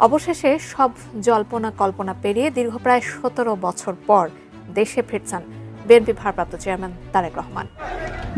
অবশেষে সব জল্পনা কল্পনা পেরিয়ে দীর্ঘ প্রায় ১৭ বছর পর দেশে ফিরছেন বিএনপি ভারপ্রাপ্ত চেয়ারম্যান তারেক রহমান।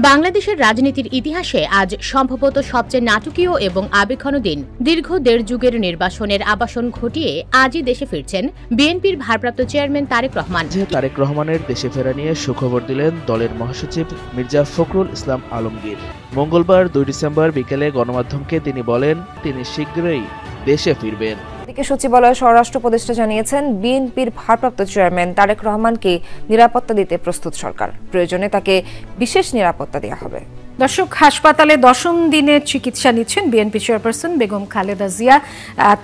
বাংলাদেশের রাজনীতির ইতিহাসে আজ সম্ভবত সবচেয়ে নাটকীয় এবং আবেগঘন দিন। দীর্ঘ ১.৫ যুগের নির্বাসনের আবাসন ঘটিয়ে আজই দেশে ফিরছেন বিএনপির ভারপ্রাপ্ত চেয়ারম্যান তারেক রহমান। তারেক রহমানের দেশে ফেরা নিয়ে সুখবর দিলেন দলের মহাসচিব মির্জা ফখরুল ইসলাম আলমগীর। মঙ্গলবার ২ ডিসেম্বর বিকেলে গণমাধ্যমকে তিনি বলেন তিনি শীঘ্রই দেশে ফিরবেন। এদিকে সচিবালয়ের স্বরাষ্ট্র উপদেষ্টা জানিয়েছেন বিএনপির ভারপ্রাপ্ত চেয়ারম্যান তারেক রহমানকে নিরাপত্তা দিতে প্রস্তুত সরকার। প্রয়োজনে তাকে বিশেষ নিরাপত্তা দেওয়া হবে। দর্শক, হাসপাতালে ১০ম দিনের চিকিৎসা নিচ্ছেন বিএনপি চেয়ারপারসন বেগম খালেদা জিয়া।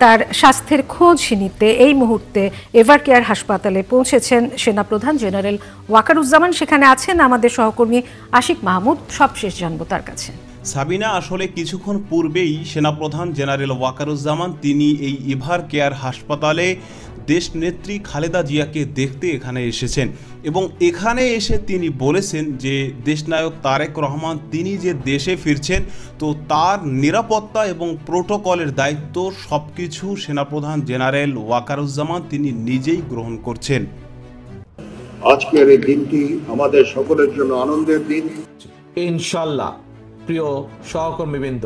তার স্বাস্থ্যের খোঁজ নিতে এই মুহূর্তে এভারকেয়ার হাসপাতালে পৌঁছেছেন সেনাপ্রধান জেনারেল ওয়াকারুজ্জামান। সেখানে আছেন আমাদের সহকর্মী আশিক মাহমুদ। সবশেষ জানবো তার কাছে। সাবিনা, আসলে কিছুক্ষণ পূর্বেই সেনাপ্রধান জেনারেল ওয়াকারুজ্জামান তিনি এই এভারকেয়ার হাসপাতালে দেশনেত্রী খালেদা জিয়াকে দেখতে এখানে এসেছেন এবং এখানে এসে তিনি বলেছেন যে দেশনায়ক তারেক রহমান তিনি যে দেশে ফিরছেন, তো তার নিরাপত্তা এবং প্রোটোকলের দায়িত্ব সবকিছু সেনাপ্রধান জেনারেল ওয়াকারুজ্জামান তিনি নিজেই গ্রহণ করছেন। আজকের এই দিনটি আমাদের সকলের জন্য আনন্দের দিন। ইনশাল্লাহ প্রিয় সহকর্মীবৃন্দ,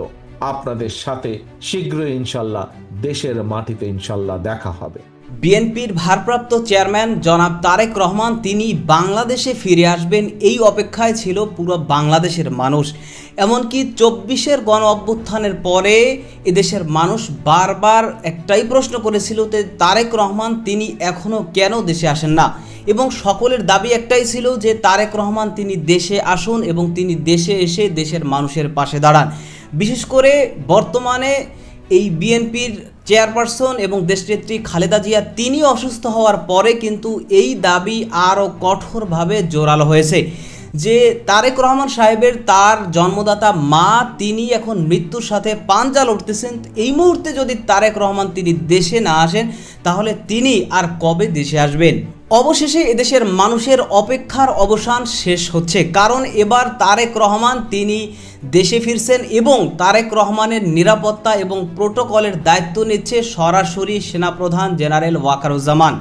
আপনাদের সাথে শীঘ্রই ইনশাল্লাহ দেশের মাটিতে ইনশাল্লাহ দেখা হবে। বিএনপির ভারপ্রাপ্ত চেয়ারম্যান জনাব তারেক রহমান তিনি বাংলাদেশে ফিরে আসবেন এই অপেক্ষায় ছিল পুরো বাংলাদেশের মানুষ। এমনকি ২৪-এর গণ অভ্যুত্থানের পরে এদেশের মানুষ বারবার একটাই প্রশ্ন করেছিল যে তারেক রহমান তিনি এখনও কেন দেশে আসেন না, এবং সকলের দাবি একটাই ছিল যে তারেক রহমান তিনি দেশে আসুন এবং তিনি দেশে এসে দেশের মানুষের পাশে দাঁড়ান। বিশেষ করে বর্তমানে এই বিএনপির চেয়ারপারসন এবং দেশনেত্রী খালেদা জিয়া তিনি অসুস্থ হওয়ার পরে কিন্তু এই দাবি আরও কঠোরভাবে জোরালো হয়েছে যে তারেক রহমান সাহেবের তার জন্মদাতা মা তিনি এখন মৃত্যুর সাথে পাঞ্জা লড়তেছেন। এই মুহূর্তে যদি তারেক রহমান তিনি দেশে না আসেন তাহলে তিনি আর কবে দেশে আসবেন। অবশেষে এদেশের মানুষের অপেক্ষার অবসান শেষ হচ্ছে, কারণ এবার তারেক রহমান তিনি দেশে ফিরছেন এবং তারেক রহমানের নিরাপত্তা এবং প্রোটোকলের দায়িত্ব নিচ্ছে সরাসরি সেনাপ্রধান জেনারেল ওয়াকারুজ্জামান।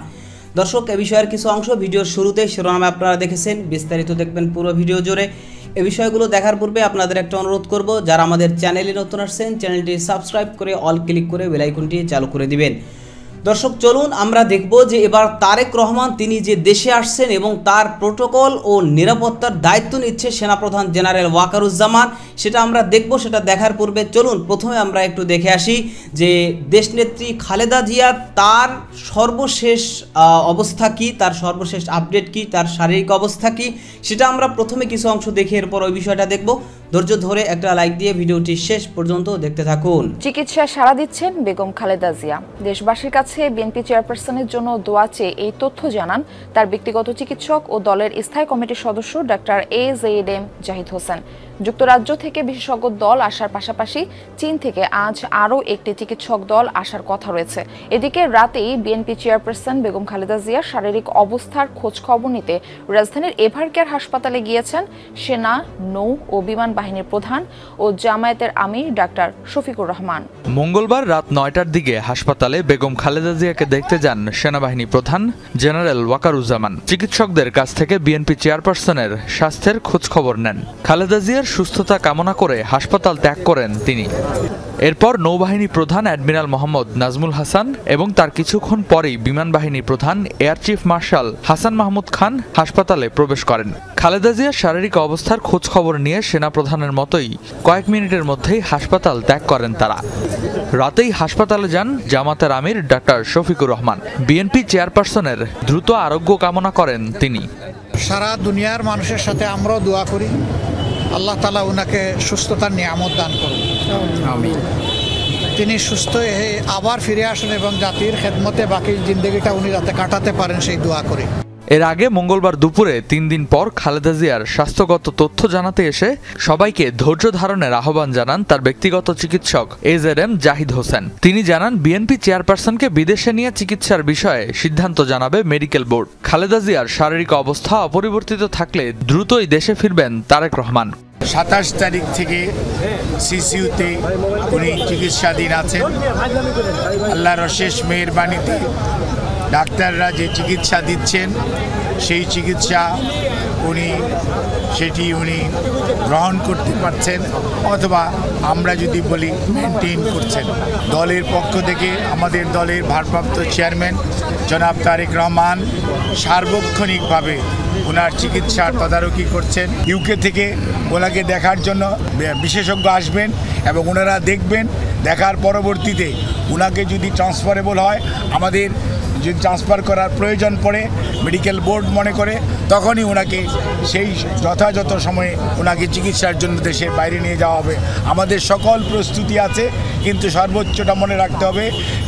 দর্শক, এ বিষয়ের কিছু অংশ ভিডিওর শুরুতে শিরোনামে আপনারা দেখেছেন, বিস্তারিত দেখবেন পুরো ভিডিও জুড়ে। এ বিষয়গুলো দেখার পূর্বে আপনাদের একটা অনুরোধ করব, যারা আমাদের চ্যানেলে নতুন আসছেন চ্যানেলটি সাবস্ক্রাইব করে অল ক্লিক করে বেল আইকনটি চালু করে দিবেন। দর্শক, চলুন আমরা দেখব যে এবার তারেক রহমান তিনি যে দেশে আসছেন এবং তার প্রোটোকল ও নিরাপত্তার দায়িত্ব নিচ্ছে সেনাপ্রধান জেনারেল ওয়াকারুজ্জামান, সেটা আমরা দেখব। সেটা দেখার পূর্বে চলুন প্রথমে আমরা একটু দেখে আসি যে দেশনেত্রী খালেদা জিয়া তার সর্বশেষ অবস্থা কি, তার সর্বশেষ আপডেট কি, তার শারীরিক অবস্থা কি, সেটা আমরা প্রথমে কিছু অংশ দেখে এরপর ওই বিষয়টা দেখব। ধৈর্য ধরে একটা লাইক দিয়ে ভিডিওটি শেষ পর্যন্ত দেখতে থাকুন। চিকিৎসায় সাড়া দিচ্ছেন বেগম খালেদা জিয়া। দেশবাসীর কাছে বিএনপি চেয়ারপারসনের জন্য দোয়া চেয়ে এই তথ্য জানান তার ব্যক্তিগত চিকিৎসক ও দলের স্থায়ী কমিটির সদস্য ডাক্তার AZM জাহিদ হোসেন। যুক্তরাজ্য থেকে বিশেষজ্ঞ দল আসার পাশাপাশি চীন থেকে আজ আরও একটি চিকিৎসক দল আসার কথা রয়েছে। এদিকে রাতেই বিএনপি চেয়ারপারসন বেগম খালেদা জিয়ার শারীরিক অবস্থার খোঁজ খবর নিতে রাজধানীর এভারকেয়ার হাসপাতালে গিয়েছেন সেনা, নৌ ও বিমান বাহিনীর প্রধান ও জামায়াতের আমির ডাক্তার শফিকুর রহমান। মঙ্গলবার রাত ৯টার দিকে হাসপাতালে বেগম খালেদা জিয়াকে দেখতে যান সেনাবাহিনী প্রধান জেনারেল ওয়াকারুজ্জামান। চিকিৎসকদের কাছ থেকে বিএনপি চেয়ারপারসনের স্বাস্থ্যের খোঁজ খবর নেন। খালেদা জিয়ার সুস্থতা কামনা করে হাসপাতাল ত্যাগ করেন তিনি। এরপর নৌবাহিনী প্রধান অ্যাডমিরাল মোহাম্মদ নাজমুল হাসান এবং তার কিছুক্ষণ পরেই বিমান বাহিনী প্রধান air chief marshal Hasan Mahmud Khan হাসপাতালে প্রবেশ করেন। খালেদা জিয়ার শারীরিক অবস্থার খোঁজ খবর নিয়ে সেনাপ্রধানের মতোই কয়েক মিনিটের মধ্যেই হাসপাতাল ত্যাগ করেন তারা। রাতেই হাসপাতালে যান জামাতের আমির ডাক্তার শফিকুর রহমান। বিএনপি চেয়ারপারসনের দ্রুত আরোগ্য কামনা করেন তিনি। সারা দুনিয়ার মানুষের সাথে আমরাও দোয়া করি আল্লাহ তাআলা উনাকে সুস্থতার নিয়ামত দান করুন। আমিন। তিনি সুস্থ হয়ে আবার ফিরে আসেন এবং জাতির খেদমতে বাকি জিন্দেগিটা উনি যাতে কাটাতে পারেন সেই দোয়া করি। এর আগে মঙ্গলবার দুপুরে ৩ দিন পর খালেদা জিয়ার স্বাস্থ্যগত তথ্য জানাতে এসে সবাইকে ধৈর্য ধারণের আহ্বান জানান তার ব্যক্তিগত চিকিৎসক AZM জাহিদ হোসেন। তিনি জানান বিএনপি চেয়ারপারসনকে বিদেশে নিয়ে চিকিৎসার বিষয়ে সিদ্ধান্ত জানাবে মেডিকেল বোর্ড। খালেদা জিয়ার শারীরিক অবস্থা অপরিবর্তিত থাকলে দ্রুতই দেশে ফিরবেন তারেক রহমান। 27 তারিখ থেকে সিসিইউতে উনি চিকিৎসাধীন আছেন। আল্লাহর অশেষ মেহেরবানিতে ডাক্তাররা যে চিকিৎসা দিচ্ছেন সেই চিকিৎসা উনি গ্রহণ করতে পারছেন, অথবা আমরা যদি বলি মেনটেন করছেন। দলের পক্ষ থেকে আমাদের দলের ভারপ্রাপ্ত চেয়ারম্যান জনাব তারেক রহমান সার্বক্ষণিকভাবে ওনার চিকিৎসার তদারকি করছেন। ইউকে থেকে ওনাকে দেখার জন্য বিশেষজ্ঞ আসবেন এবং ওনারা দেখবেন। দেখার পরবর্তীতে ওনাকে যদি ট্রান্সফারেবল হয়, আমাদের যদি ট্রান্সফার করার প্রয়োজন পড়ে মেডিকেল বোর্ড মনে করে, তখনই ওনাকে সেই যথাযথ সময়ে ওনাকে চিকিৎসার জন্য দেশের বাইরে নিয়ে যাওয়া হবে। আমাদের সকল প্রস্তুতি আছে, কিন্তু সর্বোচ্চটা মনে রাখতে হবে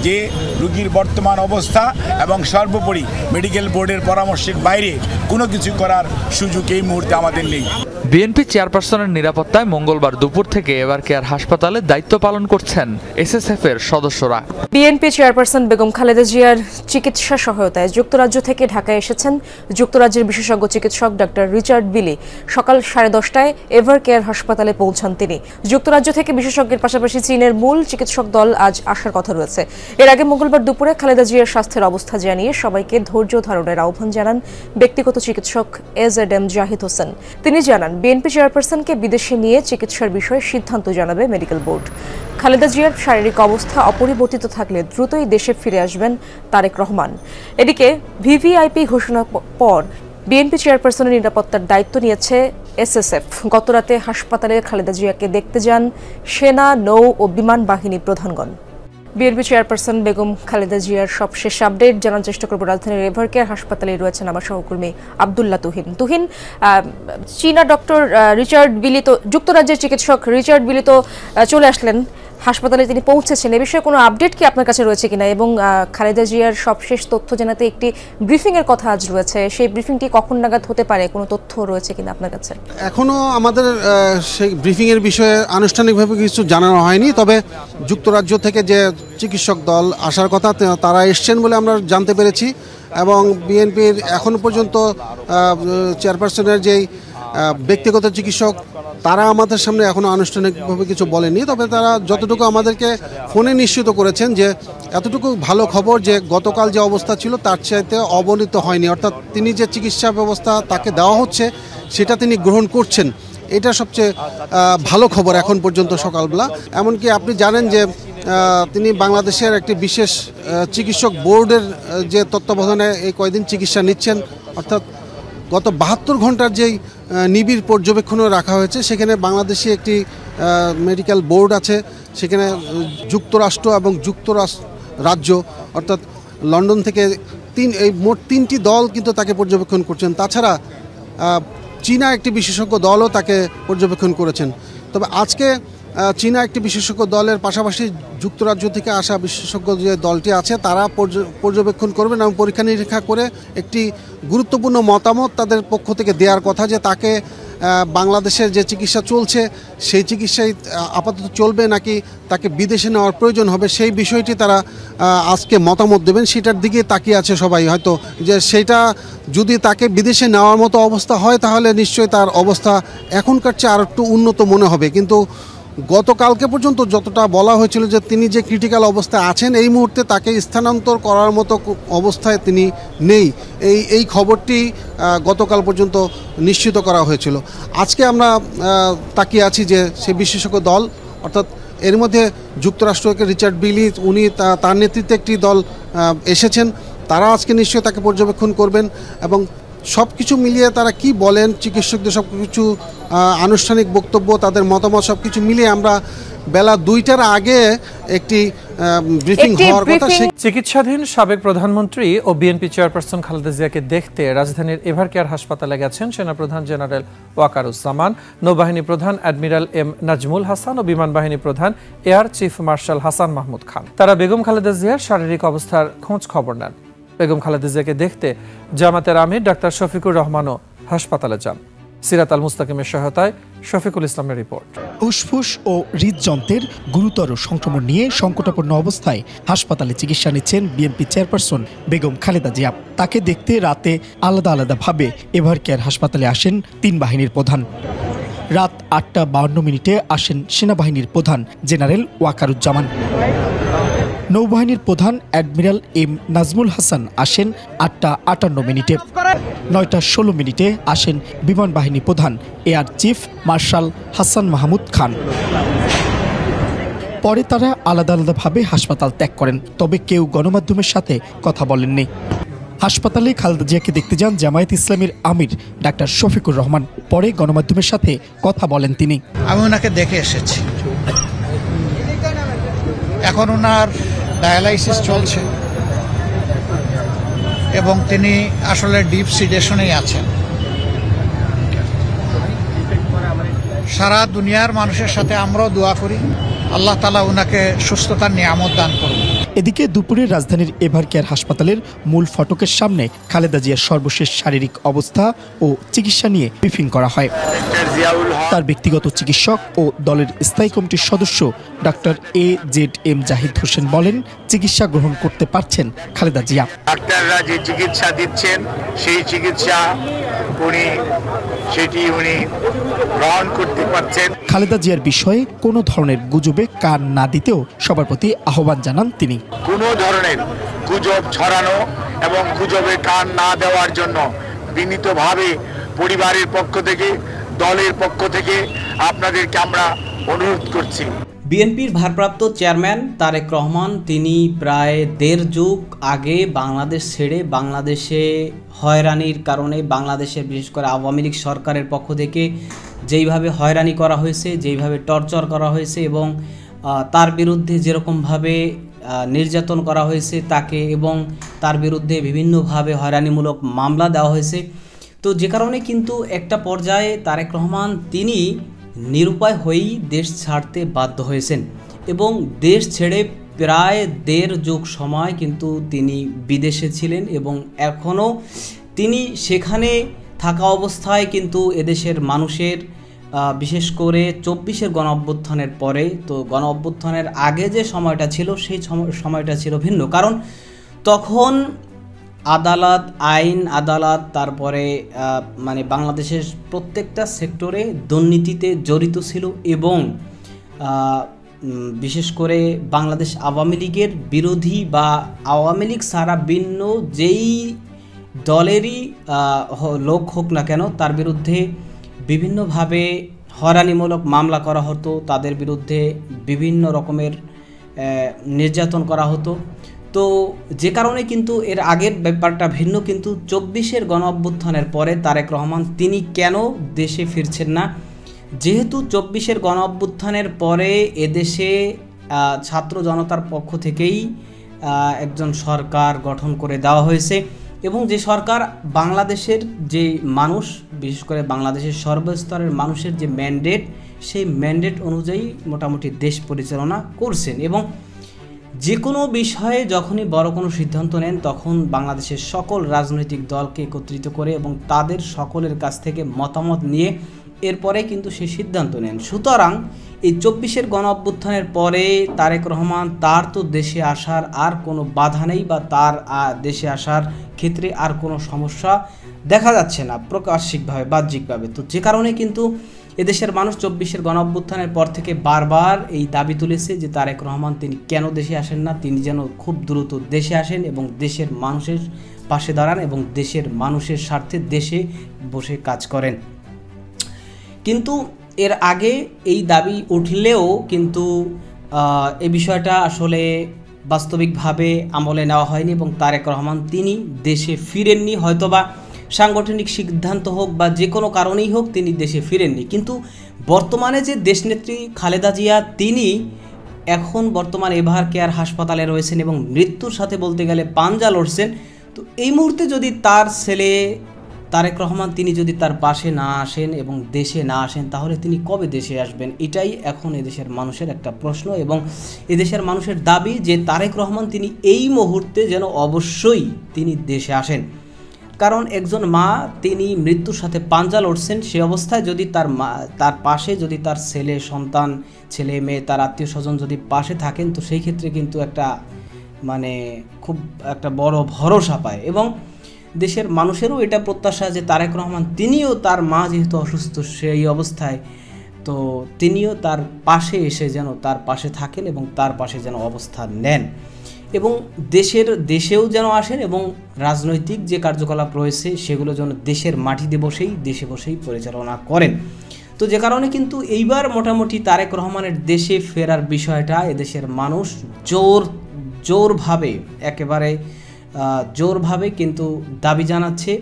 যে রোগীর বর্তমান অবস্থা এবং সর্বোপরি মেডিকেল বোর্ডের পরামর্শের বাইরে কোনো কিছু করার সুযোগ এই মুহূর্তে আমাদের নেই। বিএনপি চেয়ারপারসনের নিরাপত্তায় মঙ্গলবার দুপুর থেকে এভার কেয়ার হাসপাতালে দায়িত্ব পালন করছেন এসএসএফ এর সদস্যরা। বিএনপি চেয়ারপারসন বেগম খালেদা জিয়ার চিকিৎসা সহায়তায় যুক্তরাজ্য থেকে ঢাকায় এসেছেন যুক্তরাজ্যের বিশেষজ্ঞ চিকিৎসক ডক্টর রিচার্ড বিলি। সকাল 10:30টায় এভার কেয়ার হাসপাতালে পৌঁছান তিনি। যুক্তরাজ্য থেকে বিশেষজ্ঞের পাশাপাশি চীনের মূল চিকিৎসক দল আজ আসার কথা রয়েছে। এর আগে মঙ্গলবার দুপুরে খালেদা জিয়ার স্বাস্থ্যের অবস্থা জানিয়ে সবাইকে ধৈর্য ধারণের আহ্বান জানান ব্যক্তিগত চিকিৎসক এজএডএম জাহিদ হোসেন। তিনি জানান, বিএনপি চেয়ারপারসনকে বিদেশে নিয়ে চিকিৎসার বিষয়ে সিদ্ধান্ত জানাবে মেডিকেল বোর্ড। খালেদা জিয়ার শারীরিক অবস্থা অপরিবর্তিত থাকলে দ্রুতই দেশে ফিরে আসবেন তারেক রহমান। এদিকে ভিভিআইপি ঘোষণার পর বিএনপি চেয়ারপারসনের নিরাপত্তার দায়িত্ব নিয়েছে এসএসএফ। গতরাতে হাসপাতালে খালেদা জিয়াকে দেখতে যান সেনা, নৌ ও বিমান বাহিনী প্রধানগণ। বিএনপি চেয়ারপারসন বেগম খালেদা জিয়ার সবশেষ আপডেট জানার চেষ্টা করব। রাজধানীর এভার কেয়ার হাসপাতালে রয়েছেন আমার সহকর্মী আব্দুল্লাহ তুহিন। চীনা ডক্টর রিচার্ড বিলি তো, যুক্তরাজ্যের চিকিৎসক রিচার্ড বিলি তো চলে আসলেন হাসপাতালে, তিনি পৌঁছেছেন। এ বিষয়ে কোনো আপডেট কি আপনার কাছে রয়েছে কিনা, এবং খালেদা জিয়ার সবশেষ তথ্য জানাতে একটি ব্রিফিং এর কথা আজ রয়েছে, সেই ব্রিফিংটি কখন নাগাদ হতে পারে, কোনো তথ্য রয়েছে কিনা আপনার কাছে? এখনো আমাদের সেই ব্রিফিং এর বিষয়ে আনুষ্ঠানিকভাবে কিছু জানানো হয়নি, তবে যুক্তরাজ্য থেকে যে চিকিৎসক দল আসার কথা তারা এসছেন বলে আমরা জানতে পেরেছি। এবং বিএনপির এখনো পর্যন্ত চেয়ারপারসনের যেই ব্যক্তিগত চিকিৎসক, তারা আমাদের সামনে এখনো আনুষ্ঠানিকভাবে কিছু বলেনি, তবে তারা যতটুকু আমাদেরকে ফোনে নিশ্চিত করেছেন যে এতটুকু ভালো খবর যে গতকাল যে অবস্থা ছিল তার চাইতে অবনতি হয়নি, অর্থাৎ তিনি যে চিকিৎসা ব্যবস্থা তাকে দেওয়া হচ্ছে সেটা তিনি গ্রহণ করছেন। এটা সবচেয়ে ভালো খবর এখন পর্যন্ত সকালবেলা। এমনকি আপনি জানেন যে তিনি বাংলাদেশের একটি বিশেষ চিকিৎসক বোর্ডের যে তত্ত্বাবধানে এই কয়েকদিন চিকিৎসা নিচ্ছেন, অর্থাৎ গত 72 ঘন্টার যেই নিবিড় পর্যবেক্ষণও রাখা হয়েছে। সেখানে বাংলাদেশে একটি মেডিকেল বোর্ড আছে, সেখানে যুক্তরাষ্ট্র এবং রাজ্য অর্থাৎ লন্ডন থেকে মোট 3টি দল কিন্তু তাকে পর্যবেক্ষণ করছেন। তাছাড়া চীনা একটি বিশেষজ্ঞ দলও তাকে পর্যবেক্ষণ করেছেন। তবে আজকে চীনা একটি বিশেষজ্ঞ দলের পাশাপাশি যুক্তরাজ্য থেকে আসা বিশেষজ্ঞ যে দলটি আছে তারা পর্যবেক্ষণ করবেন এবং পরীক্ষা নিরীক্ষা করে একটি গুরুত্বপূর্ণ মতামত তাদের পক্ষ থেকে দেওয়ার কথা, যে তাকে বাংলাদেশের যে চিকিৎসা চলছে সেই চিকিৎসাই আপাতত চলবে নাকি তাকে বিদেশে নেওয়ার প্রয়োজন হবে, সেই বিষয়টি তারা আজকে মতামত দেবেন। সেটার দিকে তাকিয়ে আছে সবাই, হয়তো যে সেটা যদি তাকে বিদেশে নেওয়ার মতো অবস্থা হয় তাহলে নিশ্চয়ই তার অবস্থা এখনকার চেয়ে আর একটু উন্নত মনে হবে। কিন্তু গতকালকে পর্যন্ত যতটা বলা হয়েছিল যে তিনি যে ক্রিটিক্যাল অবস্থায় আছেন, এই মুহূর্তে তাকে স্থানান্তর করার মতো অবস্থায় তিনি নেই, এই খবরটি গতকাল পর্যন্ত নিশ্চিত করা হয়েছিল। আজকে আমরা তাকিয়ে আছি যে সেই বিশেষজ্ঞ দল, অর্থাৎ এর মধ্যে যুক্তরাষ্ট্রকে রিচার্ড বিলি, উনি তার নেতৃত্বে একটি দল এসেছেন, তারা আজকে নিশ্চয়ই তাকে পর্যবেক্ষণ করবেন এবং সব কিছু মিলিয়ে তারা কি বলেন, চিকিৎসকদের সব কিছু আনুষ্ঠানিক বক্তব্য, তাদের মতামত সব কিছু মিলিয়ে আমরা বেলা 2টার আগে একটি ব্রিফিং হওয়ার কথা। চিকিৎসাধীন সাবেক প্রধানমন্ত্রী ও বিএনপি চেয়ারপারসন খালেদা জিয়াকে দেখতে রাজধানীর এভার কেয়ার হাসপাতালে গেছেন সেনাপ্রধান জেনারেল ওয়াকারুজ্জামান, নৌবাহিনী প্রধান অ্যাডমিরাল এম নাজমুল হাসান ও বিমান বাহিনী প্রধান air chief marshal Hasan Mahmud Khan. তারা বেগম খালেদা জিয়ার শারীরিক অবস্থার খোঁজ খবর নেন। বেগম খালেদা জিয়াকে দেখতে জামাতের আমির ডাক্তার শফিকুর রহমানও হাসপাতালে যান। সিরাত আল মুস্তাকিমের সহায়তায় শফিকুল ইসলামের রিপোর্ট। ফুসফুস ও হৃদযন্ত্রের গুরুতর সংক্রমণ নিয়ে সংকটাপন্ন অবস্থায় হাসপাতালে চিকিৎসা নিচ্ছেন বিএনপি চেয়ারপারসন বেগম খালেদা জিয়া। তাকে দেখতে রাতে আলাদা আলাদাভাবে এভার কেয়ার হাসপাতালে আসেন 3 বাহিনীর প্রধান। রাত 8:52 আসেন সেনাবাহিনীর প্রধান জেনারেল ওয়াকারুজ্জামান। নৌবাহিনীর প্রধান অ্যাডমিরাল এম নাজমুল হাসান আসেন 8:58। 9:16 আসেন বিমান বাহিনী প্রধান air chief marshal Hasan Mahmud Khan. পরে তারা আলাদা আলাদাভাবে হাসপাতাল ত্যাগ করেন, তবে কেউ গণমাধ্যমের সাথে কথা বলেননি। হাসপাতালে খালেদা জিয়াকে দেখতে যান জামায়াত ইসলামীর আমির ডাক্তার শফিকুর রহমান। পরে গণমাধ্যমের সাথে কথা বলেন তিনি। আমি ওনাকে দেখে এসেছি, এখন ওনার ডায়ালাইসিস চলছে এবং তিনি আসলে ডিপ সিডেশনেই আছেন। সারা দুনিয়ার মানুষের সাথে আমরাও দোয়া করি, আল্লাহ তাআলা ওনাকে সুস্থতার নিয়ামত দান করুন। এদিকে দুপুরে রাজধানীর এভার কেয়ার হাসপাতালের মূল ফটকের সামনে খালেদা জিয়ার সর্বশেষ শারীরিক অবস্থা ও চিকিৎসা নিয়ে ব্রিফিং করা হয়। তার ব্যক্তিগত চিকিৎসক ও দলের স্থায়ী কমিটির সদস্য ডাক্তার AZM জাহিদ হোসেন বলেন, চিকিৎসা গ্রহণ করতে পারছেন খালেদা জিয়া। ডাক্তাররা যে চিকিৎসা দিচ্ছেন সেই চিকিৎসা সেটি উনি গ্রহণ করতে পারছেন। খালেদা জিয়ার বিষয়ে কোনো ধরনের গুজবে কান না দিতেও সবার প্রতি আহ্বান জানান তিনি। কোনো ধরনের গুজব ছড়ানো এবং গুজবে কান না দেওয়ার জন্য বিনীতভাবে পরিবারের পক্ষ থেকে, দলের পক্ষ থেকে আপনাদেরকে আমরা অনুরোধ করছি। বিএনপির ভারপ্রাপ্ত চেয়ারম্যান তারেক রহমান তিনি প্রায় 1.5 যুগ আগে বাংলাদেশ ছেড়ে বাংলাদেশে হয়রানির কারণে বাংলাদেশের বিশেষ করে আওয়ামী লীগ সরকারের পক্ষ থেকে যেইভাবে হয়রানি করা হয়েছে, যেইভাবে টর্চার করা হয়েছে এবং তার বিরুদ্ধে যেরকমভাবে নির্যাতন করা হয়েছে তাকে, এবং তার বিরুদ্ধে বিভিন্নভাবে হয়রানিমূলক মামলা দেওয়া হয়েছে, তো যে কারণে কিন্তু একটা পর্যায়ে তারেক রহমান তিনি নিরুপায় হয়েই দেশ ছাড়তে বাধ্য হয়েছেন এবং দেশ ছেড়ে প্রায় 1.5 যুগ সময় কিন্তু তিনি বিদেশে ছিলেন এবং এখনও তিনি সেখানে থাকা অবস্থায় কিন্তু এদেশের মানুষের বিশেষ করে 24-এর গণ অভ্যুত্থানের পরে, তো গণ অভ্যুত্থানের আগে যে সময়টা ছিল সেই সময়টা ছিল ভিন্ন, কারণ তখন আদালত, আইন আদালত, তারপরে মানে বাংলাদেশের প্রত্যেকটা সেক্টরে দুর্নীতিতে জড়িত ছিল এবং বিশেষ করে বাংলাদেশ আওয়ামী লীগের বিরোধী বা আওয়ামী লীগ ছাড়া ভিন্ন যেই দলেরই লোক হোক না কেন তার বিরুদ্ধে বিভিন্নভাবে হয়রানিমূলক মামলা করা হতো, তাদের বিরুদ্ধে বিভিন্ন রকমের নির্যাতন করা হতো। তো যে কারণে কিন্তু এর আগের ব্যাপারটা ভিন্ন, কিন্তু 24-এর গণ অভ্যুত্থানের পরে তারেক রহমান তিনি কেন দেশে ফিরছেন না? যেহেতু 24-এর গণ অভ্যুত্থানের পরে এদেশে ছাত্র জনতার পক্ষ থেকেই একজন সরকার গঠন করে দেওয়া হয়েছে এবং যে সরকার বাংলাদেশের যে মানুষ, বিশেষ করে বাংলাদেশের সর্বস্তরের মানুষের যে ম্যান্ডেট, সেই ম্যান্ডেট অনুযায়ী মোটামুটি দেশ পরিচালনা করছেন এবং যে কোনো বিষয়ে যখনই বড় কোনো সিদ্ধান্ত নেন তখন বাংলাদেশের সকল রাজনৈতিক দলকে একত্রিত করে এবং তাদের সকলের কাছ থেকে মতামত নিয়ে এরপরে কিন্তু সেই সিদ্ধান্ত নেন। সুতরাং এই 24-এর গণ অভ্যুত্থানের পরে তারেক রহমান তার তো দেশে আসার আর কোনো বাধা নেই বা তার দেশে আসার ক্ষেত্রে আর কোনো সমস্যা দেখা যাচ্ছে না প্রকাশ্যিকভাবে, বাহ্যিকভাবে। তো যে কারণে কিন্তু এদেশের মানুষ 24-এর গণ অভ্যুত্থানের পর থেকে বারবার এই দাবি তুলেছে যে তারেক রহমান তিনি কেন দেশে আসেন না, তিনি যেন খুব দ্রুত দেশে আসেন এবং দেশের মানুষের পাশে দাঁড়ান এবং দেশের মানুষের স্বার্থে দেশে বসে কাজ করেন। কিন্তু এর আগে এই দাবি উঠলেও কিন্তু এই বিষয়টা আসলে বাস্তবিকভাবে আমলে নেওয়া হয়নি এবং তারেক রহমান তিনি দেশে ফিরেননি, হয়তোবা সাংগঠনিক সিদ্ধান্ত হোক বা যে কোনো কারণেই হোক তিনি দেশে ফিরেননি। কিন্তু বর্তমানে যে দেশনেত্রী খালেদা জিয়া তিনি এখন বর্তমান এভার কেয়ার হাসপাতালে রয়েছেন এবং মৃত্যুর সাথে বলতে গেলে পাঞ্জা লড়ছেন, তো এই মুহূর্তে যদি তার ছেলে তারেক রহমান তিনি যদি তার পাশে না আসেন এবং দেশে না আসেন তাহলে তিনি কবে দেশে আসবেন? এটাই এখন এদেশের মানুষের একটা প্রশ্ন এবং এদেশের মানুষের দাবি যে তারেক রহমান তিনি এই মুহূর্তে যেন অবশ্যই তিনি দেশে আসেন। কারণ একজন মা তিনি মৃত্যুর সাথে পাঞ্জা লড়ছেন, সে অবস্থায় যদি তার পাশে যদি তার ছেলে সন্তান, ছেলে মেয়ে, তার আত্মীয় স্বজন যদি পাশে থাকেন তো সেই ক্ষেত্রে কিন্তু একটা মানে খুব একটা বড় ভরসা পায় এবং দেশের মানুষেরও এটা প্রত্যাশা যে তারেক রহমান তিনিও, তার মা যেহেতু অসুস্থ সেই অবস্থায়, তো তিনিও তার পাশে এসে যেন তার পাশে থাকেন এবং তার পাশে যেন অবস্থান নেন এবং দেশেও যেন আসেন এবং রাজনৈতিক যে কার্যকলাপ রয়েছে সেগুলো যেন দেশের মাটিতে দেশে বসেই পরিচালনা করেন। তো যে কারণে কিন্তু এইবার মোটামুটি তারেক রহমানের দেশে ফেরার বিষয়টা এদেশের মানুষ জোরভাবে কিন্তু দাবি জানাচ্ছে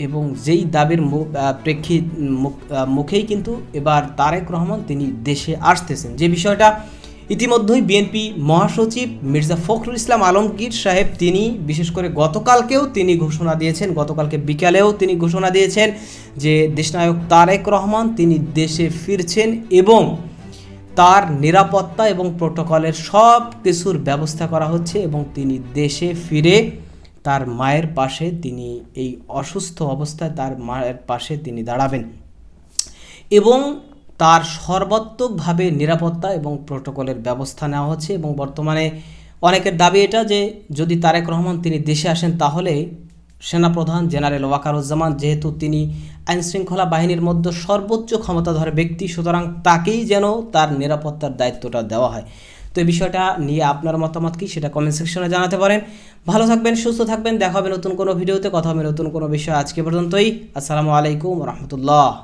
এবং যেই দাবির মুখেই কিন্তু এবার তারেক রহমান তিনি দেশে আসতেছেন, যে বিষয়টা ইতিমধ্যেই বিএনপি মহাসচিব মির্জা ফখরুল ইসলাম আলমগীর সাহেব তিনি বিশেষ করে গতকালকে বিকালেও তিনি ঘোষণা দিয়েছেন যে দেশনায়ক তারেক রহমান তিনি দেশে ফিরছেন এবং তার নিরাপত্তা এবং প্রোটোকলের সব কিছুর ব্যবস্থা করা হচ্ছে এবং তিনি দেশে ফিরে তার মায়ের পাশে, তিনি এই অসুস্থ অবস্থায় তার মায়ের পাশে তিনি দাঁড়াবেন এবং তার সর্বাত্মকভাবে নিরাপত্তা এবং প্রোটোকলের ব্যবস্থা নেওয়া হচ্ছে। এবং বর্তমানে অনেকের দাবি এটা যে যদি তারেক রহমান তিনি দেশে আসেন তাহলে সেনাপ্রধান জেনারেল ওয়াকারুজ্জামান, যেহেতু তিনি আইনশৃঙ্খলা বাহিনীর মধ্যে সর্বোচ্চ ক্ষমতাধর ব্যক্তি, সুতরাং তাকেই যেন তার নিরাপত্তার দায়িত্বটা দেওয়া হয়। তো এই বিষয়টা নিয়ে আপনার মতামত কি সেটা কমেন্ট সেকশনে জানাতে পারেন। ভালো থাকবেন, সুস্থ থাকবেন, দেখা হবে নতুন কোনো ভিডিওতে, কথা হবে নতুন কোনো বিষয়। আজকে পর্যন্তই, আসসালামু আলাইকুম রহমতুল্লাহ।